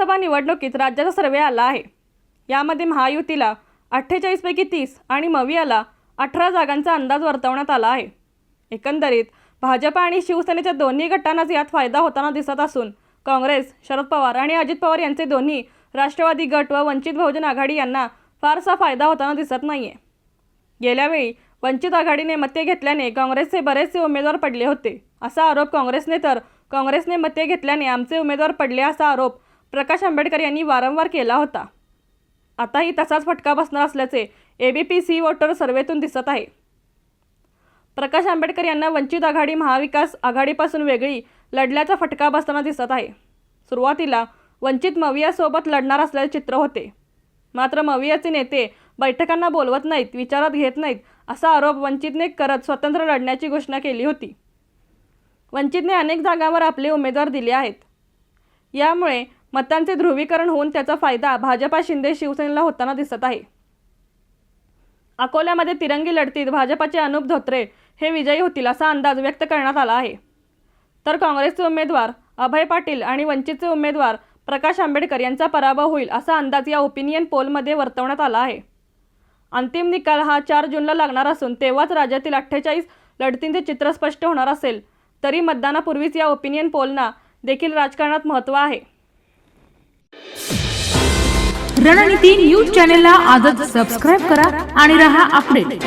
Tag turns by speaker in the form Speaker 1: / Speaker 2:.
Speaker 1: लोकसभा निवडणुकीत राज्याचा सर्वे आला आहे। यामध्ये महायुतीला 48 पैकी 30 आणि मवियाला 18 जागांचा अंदाज वर्तवण्यात आला आहे। एकंदरीत भाजप आणि शिवसेनेच्या दोन्ही गटांनाच यात फायदा होताना दिसत असून काँग्रेस, शरद पवार आणि अजित पवार यांचे दोन्ही राष्ट्रवादी गट व वंचित बहुजन आघाडी यांना फारसा फायदा होताना दिसत नाहीये। गेल्या वेळी वंचित आघाडीने मते घेतल्याने काँग्रेसचे बरेचसे उमेदवार पडले होते असा आरोप काँग्रेसने, तर काँग्रेसने मते घेतल्याने आमचे उमेदवार पडले असा आरोप प्रकाश आंबेडकर यांनी वारंवार केला होता। आताही तसाच फटका बसणार असल्याचे एबीपी सी वोटर सर्वेतून दिसत आहे। प्रकाश आंबेडकर यांना वंचित आघाडी महाविकास आघाडीपासून वेगळी लढल्याचा फटका बसताना दिसत आहे। सुरुवातीला वंचित मवियासोबत लढणार असल्याचे चित्र होते, मात्र मवियाचे नेते बैठकांना बोलवत नाहीत, विचारात घेत नाहीत असा आरोप वंचितने करत स्वतंत्र लढण्याची घोषणा केली होती। वंचितने अनेक जागांवर आपले उमेदवार दिले आहेत। यामुळे मतांचे ध्रुवीकरण होऊन त्याचा फायदा भाजपा शिंदे शिवसेनेला होताना दिसत आहे। अकोल्यामध्ये तिरंगी लढतीत भाजपाचे अनुप धोत्रे हे विजयी होतील असा अंदाज व्यक्त करण्यात आला आहे, तर काँग्रेसचे उमेदवार अभय पाटील आणि वंचितचे उमेदवार प्रकाश आंबेडकर यांचा पराभव होईल असा अंदाज या ओपिनियन पोलमध्ये वर्तवण्यात आला आहे। अंतिम निकाल हा 4 जूनला लागणार असून तेव्हाच राज्यातील 48 लढतींचे चित्र स्पष्ट होणार असेल तरी मतदानापूर्वीच या ओपिनियन पोलना देखील राजकारणात महत्त्व आहे।
Speaker 2: रणनीती न्यूज चॅनलला आजच सबस्क्राइब करा आणि रहा अपडेट।